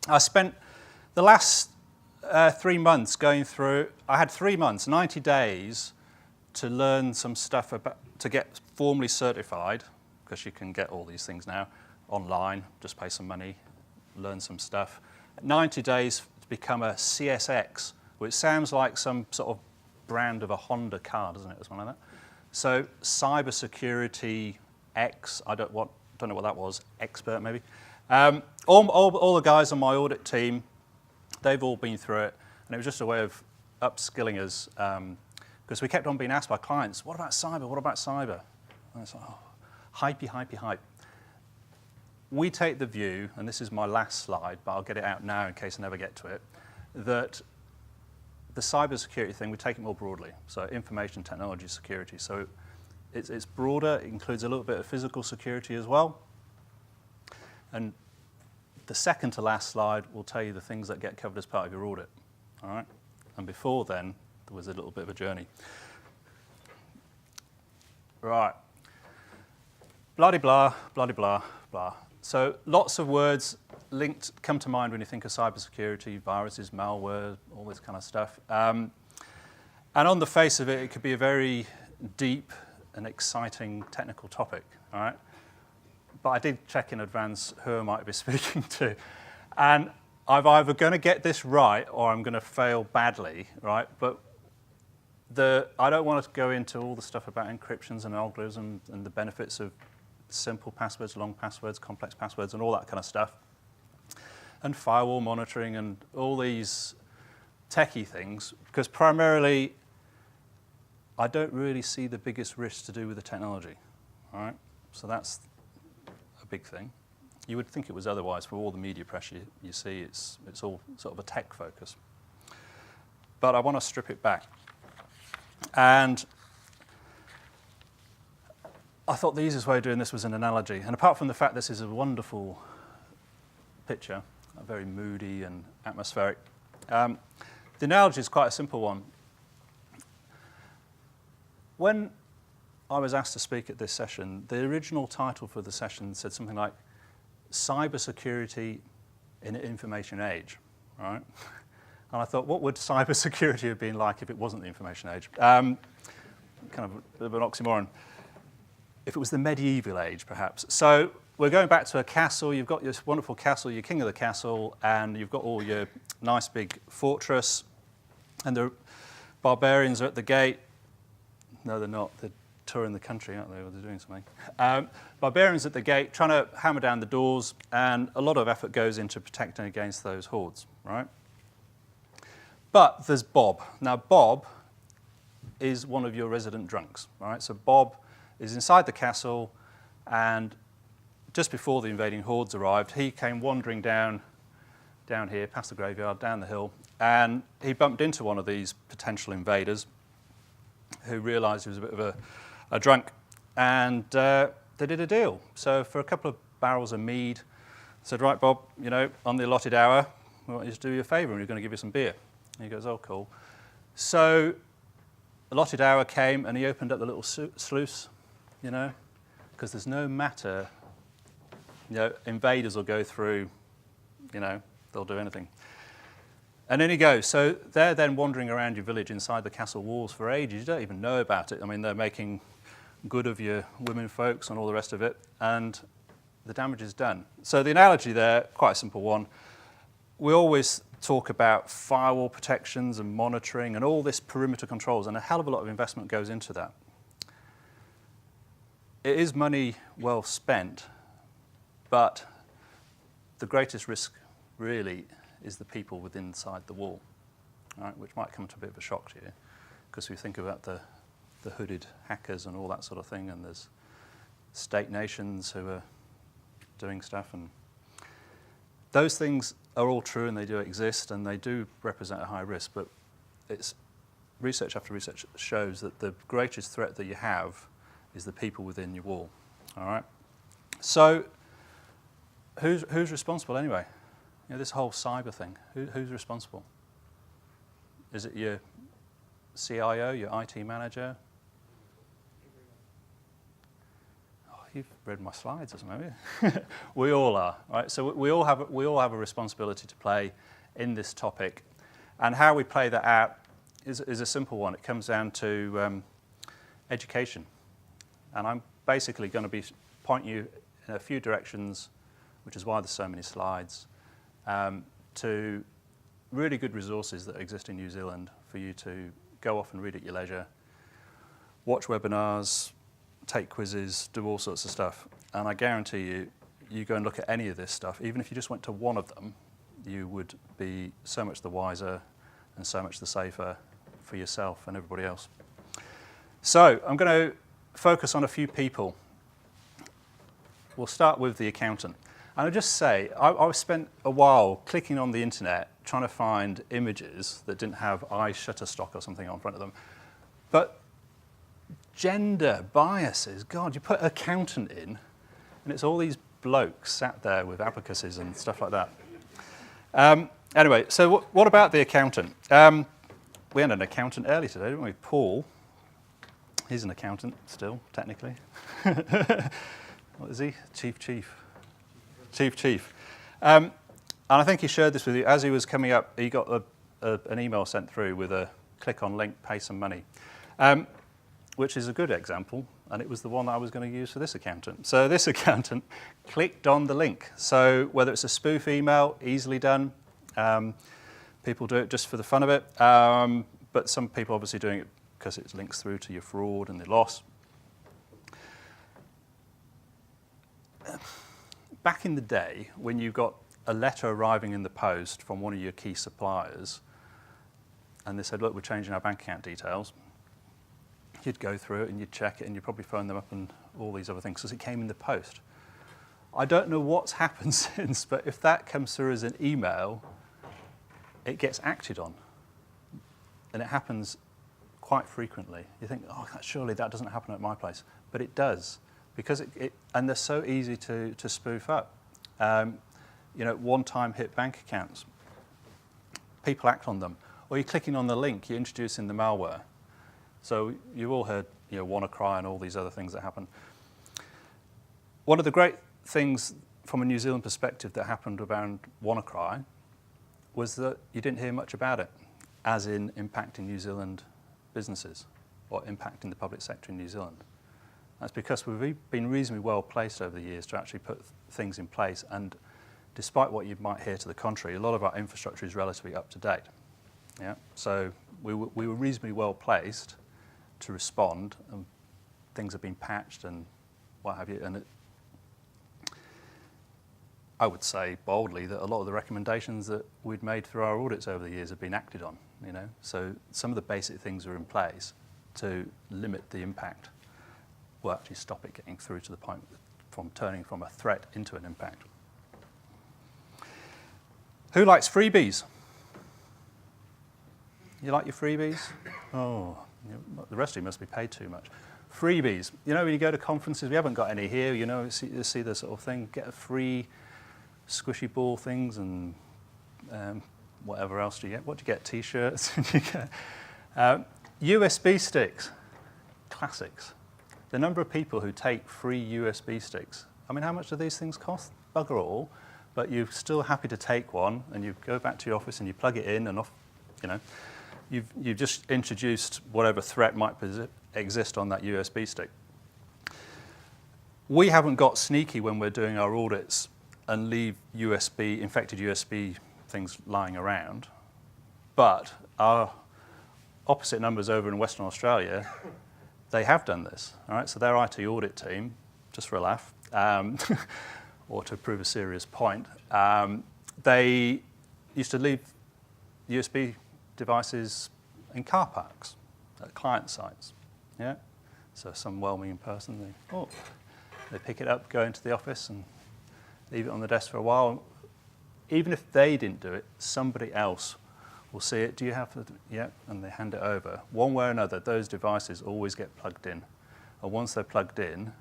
I spent the last 3 months going through, I had 3 months, 90 days to learn some stuff about, to get formally certified, because you can get all these things now online, just pay some money, learn some stuff. 90 days to become a CSX, which sounds like some sort of brand of a Honda car, doesn't it, or something like that? So Cybersecurity X, I don't know what that was, expert maybe. All the guys on my audit team, they've all been through it, and it was just a way of upskilling us, because we kept on being asked by clients, what about cyber, what about cyber? And it's like, oh, hype. We take the view, and this is my last slide, but I'll get it out now in case I never get to it, that the cybersecurity thing, we take it more broadly. So information technology security. So it's broader, it includes a little bit of physical security as well. And the second to last slide will tell you the things that get covered as part of your audit. All right? And before then, there was a little bit of a journey. Right. Blah-de-blah, blah-de-blah, blah. So lots of words linked come to mind when you think of cybersecurity, viruses, malware, all this kind of stuff. And on the face of it, it could be a very deep and exciting technical topic, all right? But I did check in advance who I might be speaking to. And I'm either going to get this right or I'm going to fail badly, right? But I don't want to go into all the stuff about encryptions and algorithms and the benefits of simple passwords, long passwords, complex passwords, and all that kind of stuff. And firewall monitoring and all these techie things, because primarily I don't really see the biggest risk to do with the technology, all right? So that's a big thing. You would think it was otherwise for all the media pressure you see, it's all sort of a tech focus. But I want to strip it back. And I thought the easiest way of doing this was an analogy. And apart from the fact this is a wonderful picture, very moody and atmospheric, the analogy is quite a simple one. When I was asked to speak at this session, the original title for the session said something like Cybersecurity in an Information Age, right? And I thought, what would cybersecurity have been like if it wasn't the information age? Kind of a bit of an oxymoron. If it was the medieval age, perhaps. So we're going back to a castle. You've got this wonderful castle, you're king of the castle, and you've got all your nice big fortress, and the barbarians are at the gate. No, they're not. They're touring the country, aren't they? Or they're doing something. Barbarians at the gate, trying to hammer down the doors, and a lot of effort goes into protecting against those hordes, right? But there's Bob. Now, Bob is one of your resident drunks, right? So Bob is inside the castle, and just before the invading hordes arrived, he came wandering down here, past the graveyard, down the hill, and he bumped into one of these potential invaders who realised he was a bit of a drunk, and they did a deal. So for a couple of barrels of mead, said, right, Bob, you know, on the allotted hour, we want you to do you a favour, and we're going to give you some beer. And he goes, oh, cool. So allotted hour came, and he opened up the little sluice, you know, because there's no matter, you know, invaders will go through, you know, they'll do anything. And in he goes. So they're then wandering around your village inside the castle walls for ages. You don't even know about it. I mean, they're making good of your women folks and all the rest of it, and the damage is done. So the analogy there, quite a simple one. We always talk about firewall protections and monitoring and all this perimeter controls, and a hell of a lot of investment goes into that. It is money well spent, but the greatest risk really is the people within inside the wall, right, which might come to a bit of a shock to you, because we think about the hooded hackers and all that sort of thing, and there's state nations who are doing stuff, and those things are all true and they do exist and they do represent a high risk, but it's research after research shows that the greatest threat that you have is the people within your wall. All right. So who's responsible anyway? You know, this whole cyber thing. Who's responsible? Is it your CIO, your IT manager? Oh you've read my slides or something, haven't you? We all are, right? So we all have a responsibility to play in this topic. And how we play that out is a simple one. It comes down to education. And I'm basically going to be pointing you in a few directions, which is why there's so many slides, to really good resources that exist in New Zealand for you to go off and read at your leisure, watch webinars, take quizzes, do all sorts of stuff. And I guarantee you, you go and look at any of this stuff, even if you just went to one of them, you would be so much the wiser and so much the safer for yourself and everybody else. So I'm going to focus on a few people. We'll start with the accountant. And I'll just say, I spent a while clicking on the internet trying to find images that didn't have I Shutterstock or something on front of them. But gender biases, God, you put accountant in, and it's all these blokes sat there with abacuses and stuff like that. Anyway, so what about the accountant? We had an accountant early today, didn't we? Paul. He's an accountant still, technically. What is he? Chief. And I think he shared this with you. As he was coming up, he got an email sent through with a click on link, pay some money, which is a good example. And it was the one I was going to use for this accountant. So this accountant clicked on the link. So whether it's a spoof email, easily done. People do it just for the fun of it. But some people obviously doing it because it links through to your fraud and the loss. Back in the day, when you got a letter arriving in the post from one of your key suppliers, and they said, look, we're changing our bank account details, you'd go through it and you'd check it and you'd probably phone them up and all these other things because it came in the post. I don't know what's happened since, but if that comes through as an email, it gets acted on. And it happens quite frequently. You think, oh, surely that doesn't happen at my place. But it does. Because and they're so easy to spoof up. One-time hit bank accounts. People act on them. Or you're clicking on the link, you're introducing the malware. So you've all heard, WannaCry and all these other things that happen. One of the great things from a New Zealand perspective that happened around WannaCry was that you didn't hear much about it, as in impacting New Zealand businesses or impacting the public sector in New Zealand. That's because we've been reasonably well placed over the years to actually put things in place, and despite what you might hear to the contrary, a lot of our infrastructure is relatively up to date. Yeah, so we were reasonably well placed to respond, and things have been patched and what have you. And I would say boldly that a lot of the recommendations that we'd made through our audits over the years have been acted on. So some of the basic things are in place to limit the impact. Will actually stop it getting through to the point from turning from a threat into an impact. Who likes freebies? You like your freebies? Oh, the rest of you must be paid too much. Freebies. When you go to conferences, we haven't got any here. You see the sort of thing, get a free squishy ball things and whatever else do you get? What do you get? T-shirts? USB sticks. Classics. The number of people who take free USB sticks. I mean, how much do these things cost? Bugger all. But you're still happy to take one, and you go back to your office and you plug it in, and off. You've just introduced whatever threat might exist on that USB stick. We haven't got sneaky when we're doing our audits and leave infected USB things lying around. But our opposite numbers over in Western Australia, they have done this. All right, so their IT audit team, just for a laugh, or to prove a serious point, they used to leave USB devices in car parks at client sites. Yeah, so some well-meaning person, they pick it up, go into the office, and leave it on the desk for a while. Even if they didn't do it, somebody else will see it. Do you have to? Yeah, and they hand it over. One way or another, those devices always get plugged in. And once they're plugged in,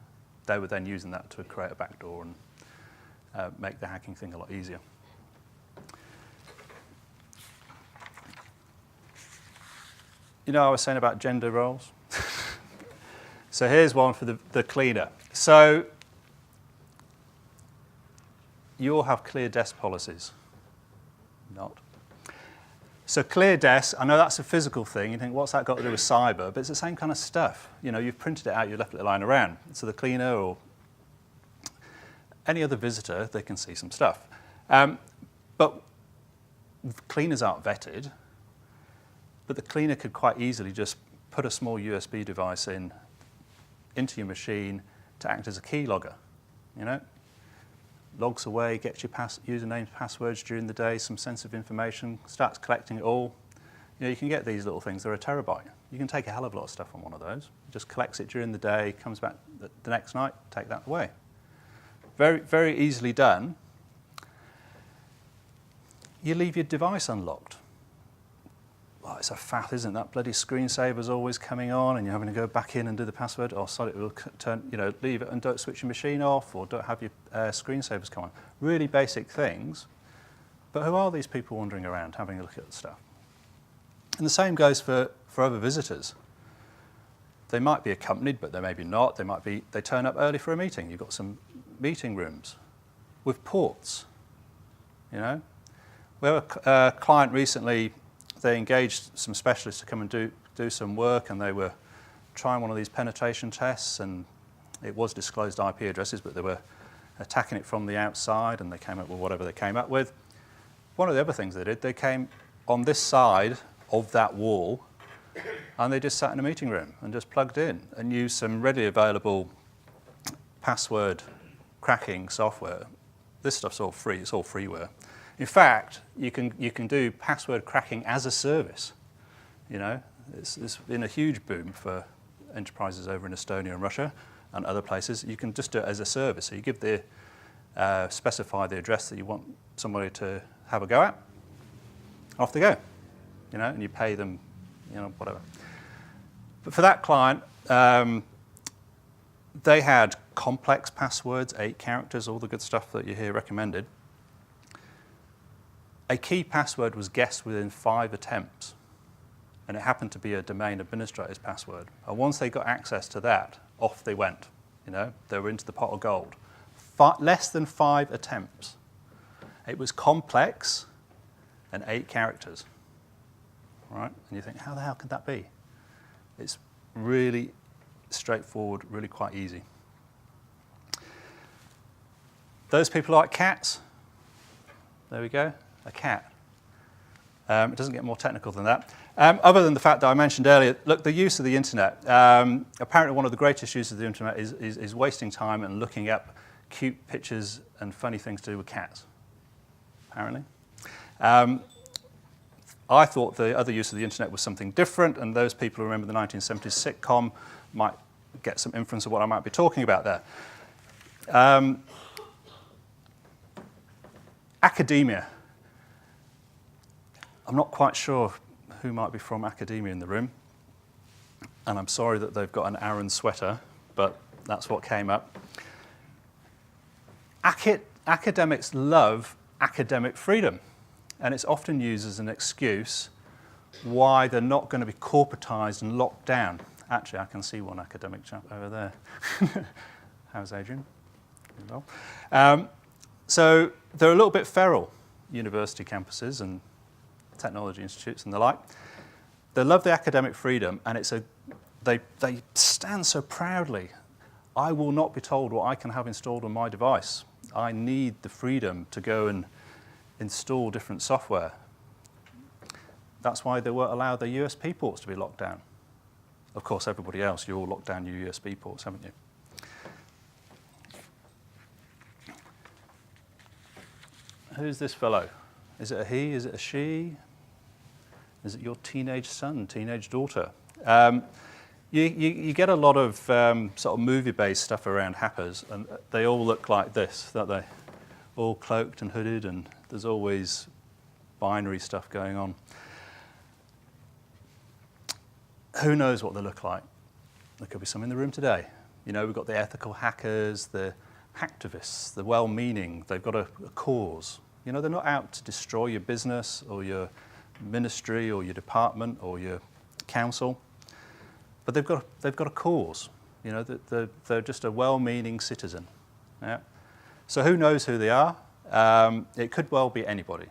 they were then using that to create a backdoor and make the hacking thing a lot easier. I was saying about gender roles. So here's one for the cleaner. So you all have clear desk policies. Not. So clear desk, I know that's a physical thing. You think, what's that got to do with cyber? But it's the same kind of stuff. You know, you've printed it out, you've left it lying around. So the cleaner or any other visitor, they can see some stuff. But cleaners aren't vetted. But the cleaner could quite easily just put a small USB device into your machine to act as a keylogger, you know? Logs away, gets your usernames, passwords during the day, some sensitive information, starts collecting it all. You know, you can get these little things, they're a terabyte. You can take a hell of a lot of stuff on one of those. Just collects it during the day, comes back the next night, take that away. Very, very easily done. You leave your device unlocked. Well, it's a faff, isn't it? That bloody screensaver's always coming on and you're having to go back in and do the password. Oh, sorry, it will turn, you know, leave it and don't switch your machine off or don't have your screensavers come on. Really basic things. But who are these people wandering around having a look at the stuff? And the same goes for other visitors. They might be accompanied, but they maybe not. They turn up early for a meeting. You've got some meeting rooms with ports, you know. We have a client recently. They engaged some specialists to come and do some work, and they were trying one of these penetration tests, and it was disclosed IP addresses, but they were attacking it from the outside, and they came up with whatever they came up with. One of the other things they did, they came on this side of that wall, and they just sat in a meeting room and just plugged in and used some readily available password cracking software. This stuff's all free, it's all freeware. In fact, you can do password cracking as a service. You know, it's been a huge boom for enterprises over in Estonia and Russia and other places. You can just do it as a service. So you give specify the address that you want somebody to have a go at. Off they go. You know, and you pay them, you know, whatever. But for that client, they had complex passwords, 8 characters, all the good stuff that you hear recommended. A key password was guessed within 5 attempts, and it happened to be a domain administrator's password. And once they got access to that, off they went. You know, they were into the pot of gold. Less than 5 attempts. It was complex and 8 characters. Right? And you think, how the hell could that be? It's really straightforward, really quite easy. Those people like cats. There we go. A cat. It doesn't get more technical than that. Other than the fact that I mentioned earlier, look, the use of the internet. Apparently one of the greatest uses of the internet is wasting time and looking up cute pictures and funny things to do with cats, apparently. I thought the other use of the internet was something different, and those people who remember the 1970s sitcom might get some inference of what I might be talking about there. Academia. I'm not quite sure who might be from academia in the room, and I'm sorry that they've got an Aran sweater, but that's what came up. Academics love academic freedom, and it's often used as an excuse why they're not going to be corporatized and locked down. Actually, I can see one academic chap over there. How's Adrian? Well. So they're a little bit feral, university campuses and technology institutes and the like. They love the academic freedom, and they stand so proudly. I will not be told what I can have installed on my device. I need the freedom to go and install different software. That's why they won't allow their USB ports to be locked down. Of course, everybody else, you all locked down your USB ports, haven't you? Who's this fellow? Is it a he? Is it a she? Is it your teenage son, teenage daughter? You get a lot of sort of movie-based stuff around hackers, and they all look like this, don't they? All cloaked and hooded, and there's always binary stuff going on. Who knows what they look like? There could be some in the room today. You know, we've got the ethical hackers, the hacktivists, the well-meaning. They've got a cause. You know, they're not out to destroy your business or your ministry or your department or your council, but they've got a cause. You know, they're just a well-meaning citizen. Yeah. So who knows who they are? It could well be anybody.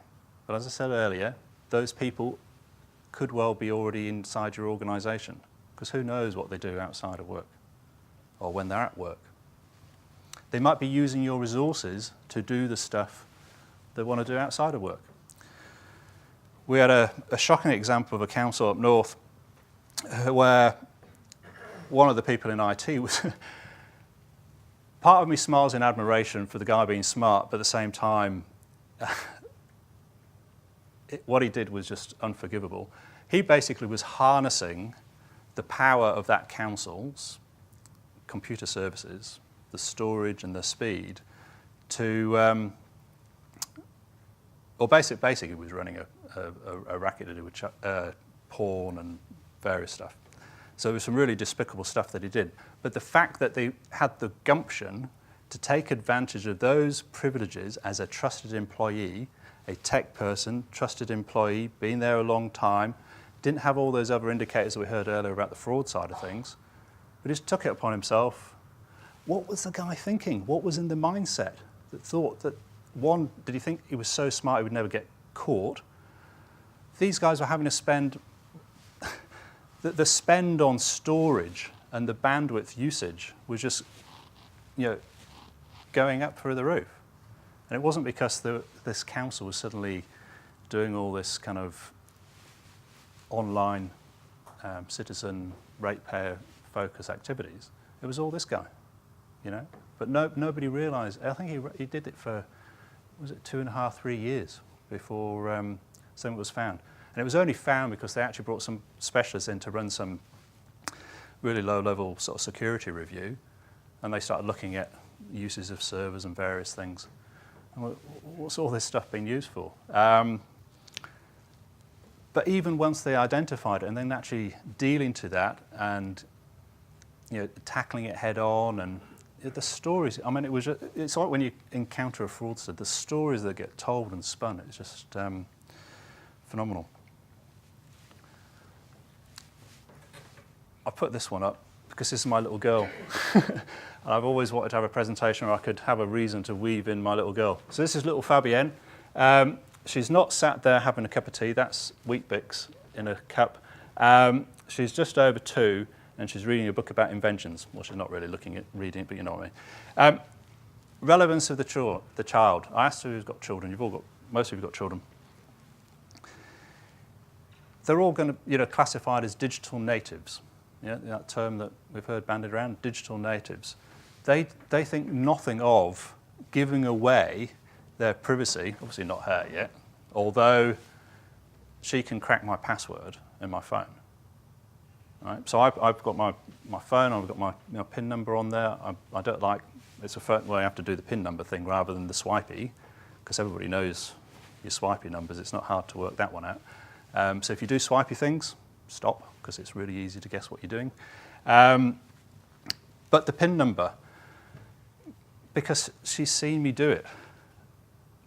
But as I said earlier, those people could well be already inside your organisation, because who knows what they do outside of work or when they're at work. They might be using your resources to do the stuff they want to do outside of work. We had a shocking example of a council up north where one of the people in IT was... Part of me smiles in admiration for the guy being smart, but at the same time, what he did was just unforgivable. He basically was harnessing the power of that council's computer services, the storage and the speed, to... basically he was running a racket to do with porn and various stuff. So there was some really despicable stuff that he did. But the fact that they had the gumption to take advantage of those privileges as a trusted employee, a tech person, trusted employee, been there a long time, didn't have all those other indicators that we heard earlier about the fraud side of things, but just took it upon himself. What was the guy thinking? What was in the mindset that thought that, one, did he think he was so smart he would never get caught? These guys were having to spend... The spend on storage and the bandwidth usage was just, going up through the roof. And it wasn't because this council was suddenly doing all this kind of online citizen ratepayer focus activities. It was all this guy, But nobody realised. I think he did it for, was it 2.5, 3 years before something was found. And it was only found because they actually brought some specialists in to run some really low-level sort of security review, and they started looking at uses of servers and various things. And what's all this stuff being used for? But even once they identified it and then actually dealing to that and tackling it head on, and the stories, I mean, it's like when you encounter a fraudster, the stories that get told and spun, it's just phenomenal. I put this one up because this is my little girl. And I've always wanted to have a presentation where I could have a reason to weave in my little girl. So this is little Fabienne. She's not sat there having a cup of tea. That's Weet-Bix in a cup. She's just over 2, and she's reading a book about inventions. Well, she's not really reading it, but you know what I mean. Relevance of the child. I asked her who's got children. Most of you have got children. They're all going to, classified as digital natives. That term that we've heard bandied around, digital natives. They think nothing of giving away their privacy, obviously not her yet, although she can crack my password in my phone. Right? So I've got my phone, I've got my PIN number on there. I don't like, it's a phone where I have to do the PIN number thing rather than the swipey, because everybody knows your swipey numbers. It's not hard to work that one out. So if you do swipey things, stop, because it's really easy to guess what you're doing. But the PIN number, because she's seen me do it.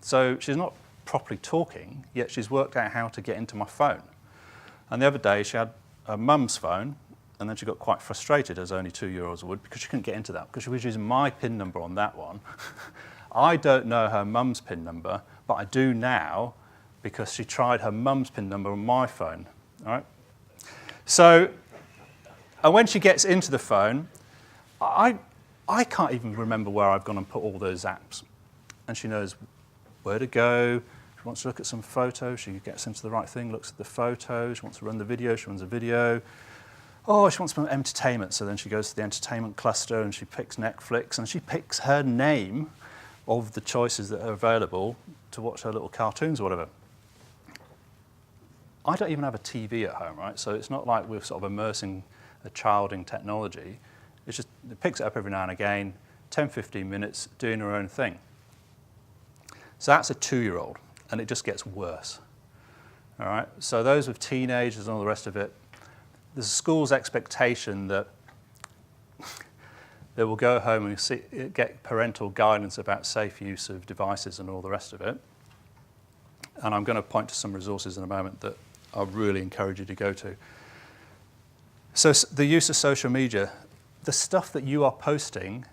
So she's not properly talking, yet she's worked out how to get into my phone. And the other day she had her mum's phone, and then she got quite frustrated, as only 2-year-olds would, because she couldn't get into that, because she was using my PIN number on that one. I don't know her mum's PIN number, but I do now, because she tried her mum's PIN number on my phone. All right? So, and when she gets into the phone, I can't even remember where I've gone and put all those apps. And she knows where to go. She wants to look at some photos. She gets into the right thing, looks at the photos. She wants to run the video. She runs a video. Oh, she wants some entertainment. So then she goes to the entertainment cluster and she picks Netflix and she picks her name of the choices that are available to watch her little cartoons or whatever. I don't even have a TV at home, right? So it's not like we're sort of immersing a child in technology. It's just, it picks it up every now and again, 10, 15 minutes, doing her own thing. So that's a 2-year-old, and it just gets worse. All right? So those with teenagers and all the rest of it, there's a school's expectation that they will go home and get parental guidance about safe use of devices and all the rest of it. And I'm going to point to some resources in a moment that I really encourage you to go to. So the use of social media, the stuff that you are posting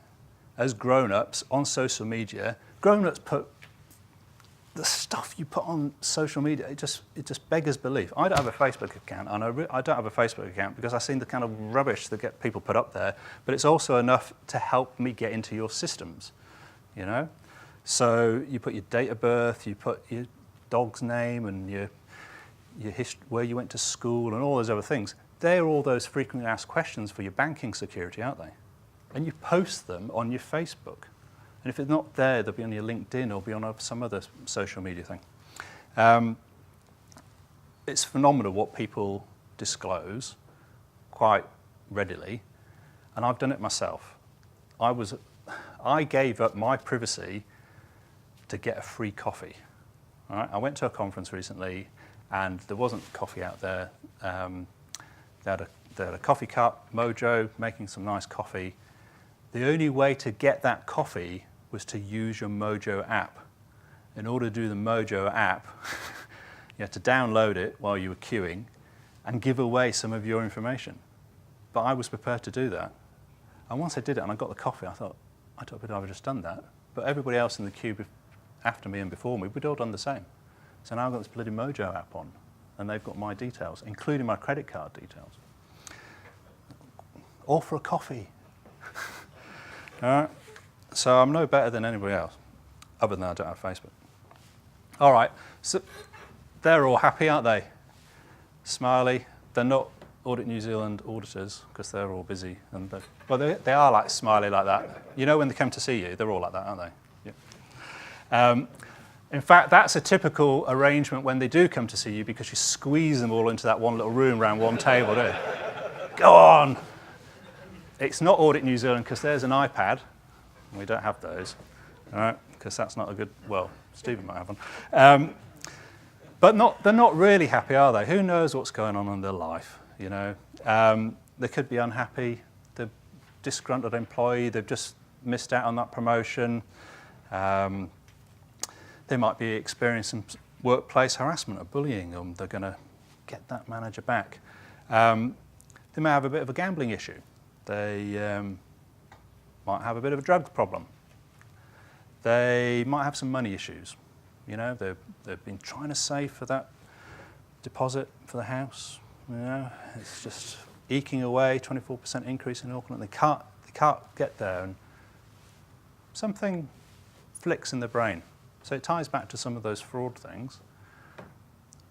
as grown-ups on social media, grown-ups put the stuff you put on social media, it just beggars belief. I don't have a Facebook account, and I don't have a Facebook account because I've seen the kind of rubbish that get people put up there, but it's also enough to help me get into your systems, you know? So you put your date of birth, you put your dog's name and your where you went to school and all those other things. They're all those frequently asked questions for your banking security, aren't they? And you post them on your Facebook. And if it's not there, they'll be on your LinkedIn or be on some other social media thing. It's phenomenal what people disclose quite readily, and I've done it myself. I gave up my privacy to get a free coffee. All right? I went to a conference recently, and there wasn't coffee out there. They had a coffee cup, Mojo, making some nice coffee. The only way to get that coffee was to use your Mojo app. In order to do the Mojo app, you had to download it while you were queuing and give away some of your information. But I was prepared to do that. And once I did it and I got the coffee, I thought, I don't think I've just done that. But everybody else in the queue after me and before me, we'd all done the same. So now I've got this bloody Mojo app on, and they've got my details, including my credit card details. All for a coffee. All right. So I'm no better than anybody else, other than I don't have Facebook. All right, so they're all happy, aren't they? Smiley. They're not Audit New Zealand auditors, because they're all busy. And well, they are like smiley like that. You know when they come to see you, they're all like that, aren't they? Yeah. In fact, that's a typical arrangement when they do come to see you, because you squeeze them all into that one little room around one table, don't you? Go on. It's not Audit New Zealand, because there's an iPad. We don't have those, all right, because that's not a good, well, Stephen might have one. But they're not really happy, are they? Who knows what's going on in their life, you know? They could be unhappy. They're disgruntled employee. They've just missed out on that promotion. They might be experiencing workplace harassment or bullying, and they're going to get that manager back. They may have a bit of a gambling issue. They might have a bit of a drug problem. They might have some money issues. You know, they've been trying to save for that deposit for the house. You know, it's just eking away, 24% increase in Auckland. They can't get there, and something flicks in the brain. So it ties back to some of those fraud things.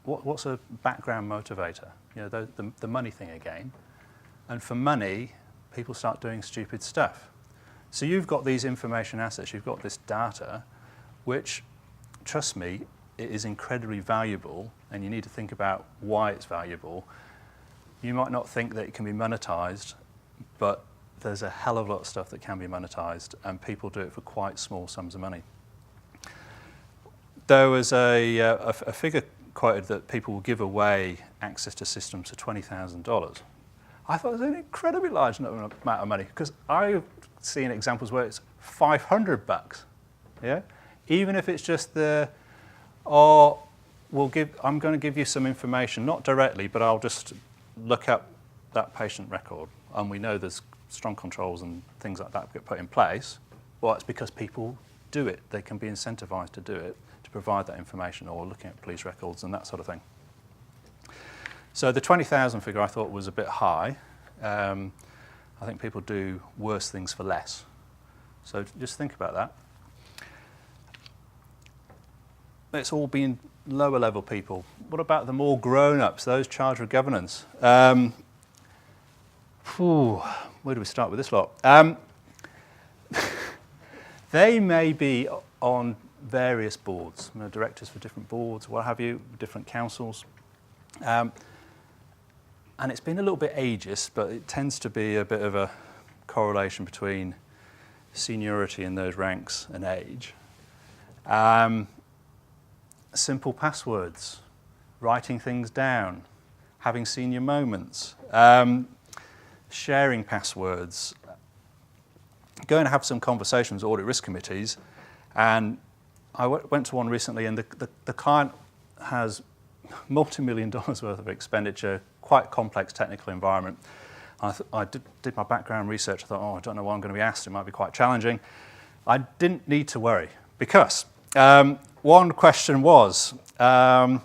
What's a background motivator? You know, the money thing again. And for money, people start doing stupid stuff. So you've got these information assets, you've got this data, which, trust me, it is incredibly valuable, and you need to think about why it's valuable. You might not think that it can be monetized, but there's a hell of a lot of stuff that can be monetized, and people do it for quite small sums of money. There was a figure quoted that people will give away access to systems for $20,000. I thought it was an incredibly large amount of money, because I've seen examples where it's $500. Yeah, even if it's just I'm going to give you some information, not directly, but I'll just look up that patient record, and we know there's strong controls and things like that get put in place. Well, it's because people do it. They can be incentivized to do it, to provide that information, or looking at police records and that sort of thing. So the 20,000 figure I thought was a bit high. I think people do worse things for less. So just think about that. It's all been lower level people. What about the more grown-ups, those charged with governance? Where do we start with this lot? They may be on various boards, you know, directors for different boards, what have you, different councils. And it's been a little bit ageist, but it tends to be a bit of a correlation between seniority in those ranks and age. Simple passwords, writing things down, having senior moments, sharing passwords, going to have some conversations with audit risk committees. And I went to one recently, and the client has multi-million dollars worth of expenditure, quite complex technical environment. I did my background research. I thought, I don't know what I'm going to be asked. It might be quite challenging. I didn't need to worry, because one question was, Alan,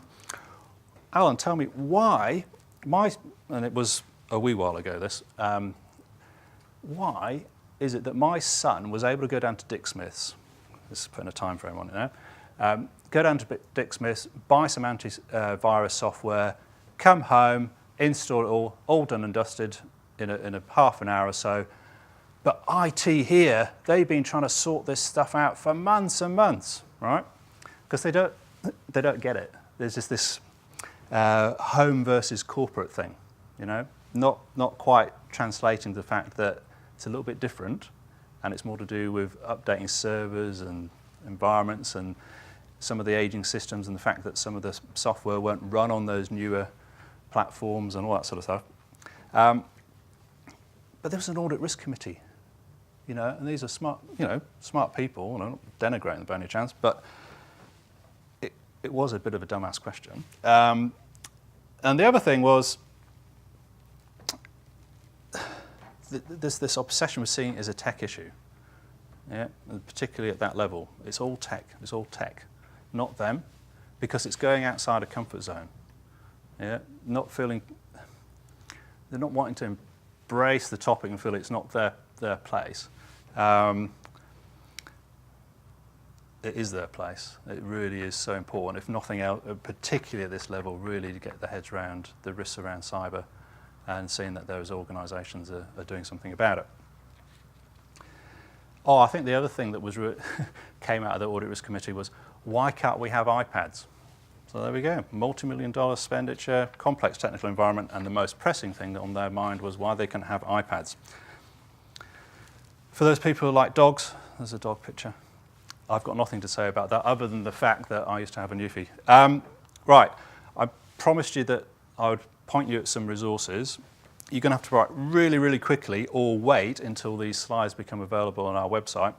tell me why and it was a wee while ago this, why is it that my son was able to go down to Dick Smith's, this is putting a time frame on it now, go down to Dick Smith's, buy some antivirus software, come home, install it all done and dusted in a half an hour or so. But IT here, they've been trying to sort this stuff out for months and months, right? Because they don't get it. There's just this home versus corporate thing, you know, not quite translating the fact that it's a little bit different, and it's more to do with updating servers and environments and some of the aging systems and the fact that some of the software won't run on those newer platforms and all that sort of stuff. But there was an audit risk committee, you know, and these are smart people, and I'm not denigrating them by any chance, but it was a bit of a dumbass question. And the other thing was, there's this obsession with seeing it as a tech issue, yeah, and particularly at that level. It's all tech, not them, because it's going outside a comfort zone. Yeah, they're not wanting to embrace the topic and feel it's not their place. It is their place. It really is so important, if nothing else, particularly at this level, really to get their heads around the risks around cyber and seeing that those organisations are doing something about it. Oh, I think the other thing that was came out of the Audit Risk Committee was, why can't we have iPads? So there we go, multi-million-dollar expenditure, complex technical environment, and the most pressing thing on their mind was why they can have iPads. For those people who like dogs, there's a dog picture. I've got nothing to say about that other than the fact that I used to have a Newfie. Right, I promised you that I would point you at some resources. You're going to have to write really, really quickly or wait until these slides become available on our website,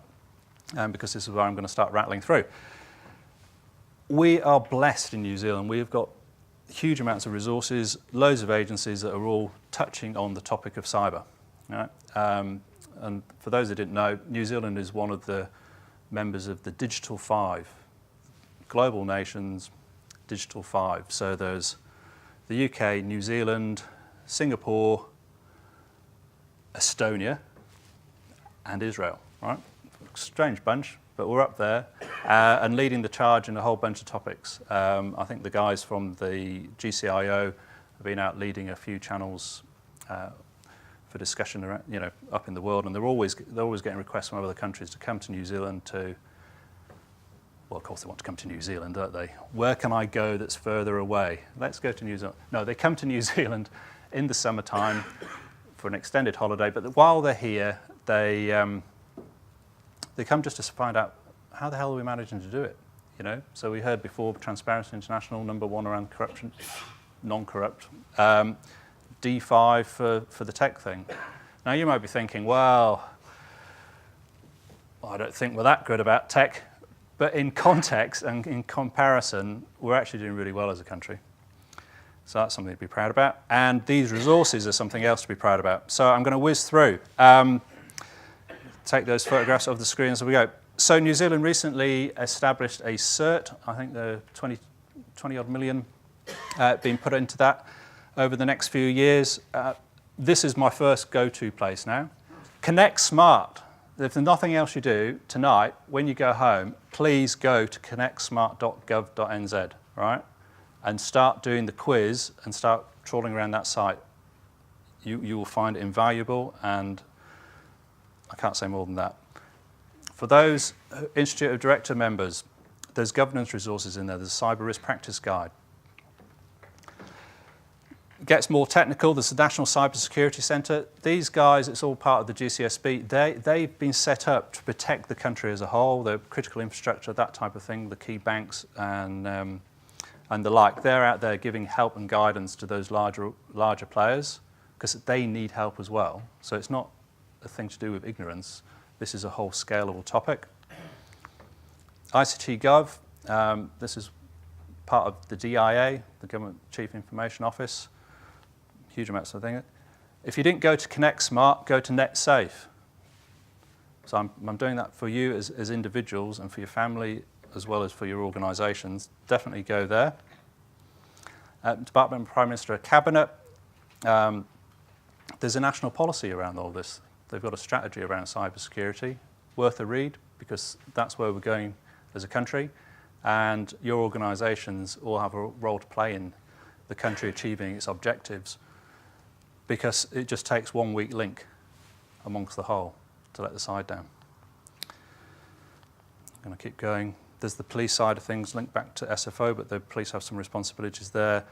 because this is where I'm going to start rattling through. We are blessed in New Zealand. We've got huge amounts of resources, loads of agencies that are all touching on the topic of cyber. Right? And for those who didn't know, New Zealand is one of the members of the Digital 5, global nations, Digital 5. So there's the UK, New Zealand, Singapore, Estonia, and Israel, right? Strange bunch, but we're up there and leading the charge in a whole bunch of topics. I think the guys from the GCIO have been out leading a few channels for discussion around, you know, up in the world, and they're always getting requests from other countries to come to New Zealand to, well, of course they want to come to New Zealand, don't they? Where can I go that's further away? Let's go to New Zealand. No, they come to New Zealand in the summertime for an extended holiday, but while they're here, they come just to find out how the hell are we managing to do it, you know? So we heard before, Transparency International, #1 around corruption, non-corrupt. D5 for the tech thing. Now you might be thinking, well, I don't think we're that good about tech, but in context and in comparison, we're actually doing really well as a country. So that's something to be proud about. And these resources are something else to be proud about. So I'm going to whiz through. Take those photographs off the screen as we go. So New Zealand recently established a cert. I think the 20 odd million being put into that over the next few years. This is my first go-to place now. Connect Smart. If there's nothing else you do tonight, when you go home, please go to connectsmart.gov.nz, right? And start doing the quiz and start trawling around that site. You will find it invaluable, and I can't say more than that. For those Institute of Director members, there's governance resources in there. There's a cyber risk practice guide. It gets more technical. There's the National Cybersecurity Centre. These guys, it's all part of the GCSB. They've been set up to protect the country as a whole, the critical infrastructure, that type of thing, the key banks and the like. They're out there giving help and guidance to those larger players because they need help as well. So it's not a thing to do with ignorance. This is a whole scalable topic. ICT Gov, this is part of the DIA, the Government Chief Information Office. Huge amounts of things. If you didn't go to Connect Smart, go to NetSafe. So I'm doing that for you as individuals and for your family as well as for your organisations, definitely go there. Department of Prime Minister Cabinet, there's a national policy around all this. They've got a strategy around cybersecurity, worth a read, because that's where we're going as a country, and your organisations all have a role to play in the country achieving its objectives, because it just takes one weak link amongst the whole to let the side down. I'm going to keep going. There's the police side of things linked back to SFO, but the police have some responsibilities there.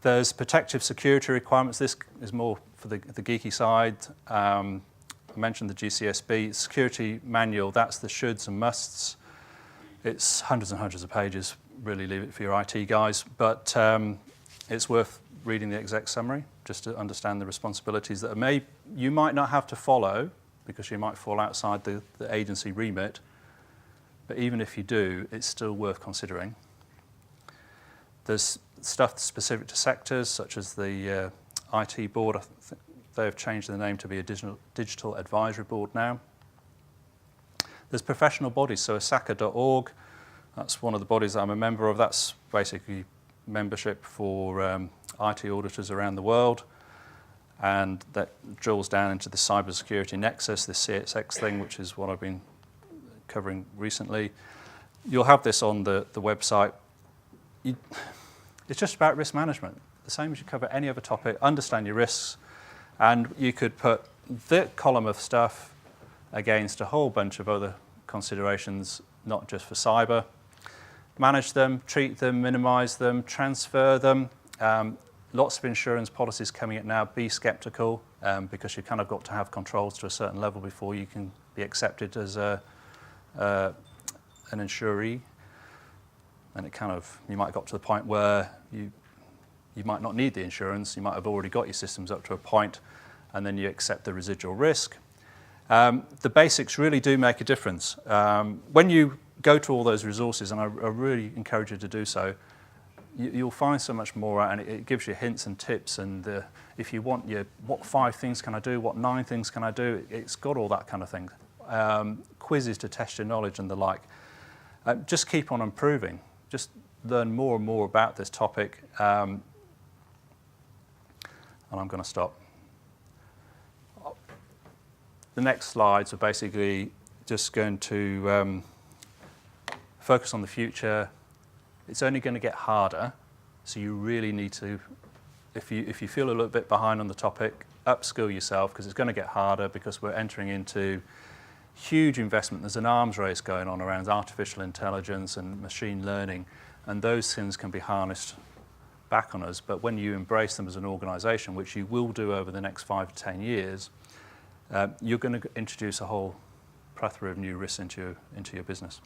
There's protective security requirements. This is more for the geeky side. I mentioned the GCSB security manual. That's the shoulds and musts. It's hundreds and hundreds of pages. Really leave it for your IT guys. But it's worth reading the exec summary just to understand the responsibilities that you might not have to follow because you might fall outside the agency remit. But even if you do, it's still worth considering. There's stuff specific to sectors, such as the IT board. I think they've changed the name to be a digital advisory board now. There's professional bodies, so asaka.org, that's one of the bodies that I'm a member of. That's basically membership for IT auditors around the world. And that drills down into the cybersecurity nexus, the CXX thing, which is what I've been covering recently. You'll have this on the website. It's just about risk management, the same as you cover any other topic. Understand your risks, and you could put that column of stuff against a whole bunch of other considerations, not just for cyber. Manage them, treat them, minimise them, transfer them. Lots of insurance policies coming out now. Be sceptical, because you kind of got to have controls to a certain level before you can be accepted as an insuree. And it kind of, you might have got to the point where you might not need the insurance. You might have already got your systems up to a point, and then you accept the residual risk. The basics really do make a difference. When you go to all those resources, and I really encourage you to do so, you'll find so much more out, and it gives you hints and tips. And if you want what 5 things can I do, what 9 things can I do, it's got all that kind of thing. Quizzes to test your knowledge and the like. Just keep on improving. Just learn more and more about this topic. And I'm going to stop. The next slides are basically just going to focus on the future. It's only going to get harder, so you really need to, if you feel a little bit behind on the topic, upskill yourself, because it's going to get harder, because we're entering into huge investment. There's an arms race going on around artificial intelligence and machine learning, and those things can be harnessed back on us. But when you embrace them as an organisation, which you will do over the next 5 to 10 years, you're going to introduce a whole plethora of new risks into your business.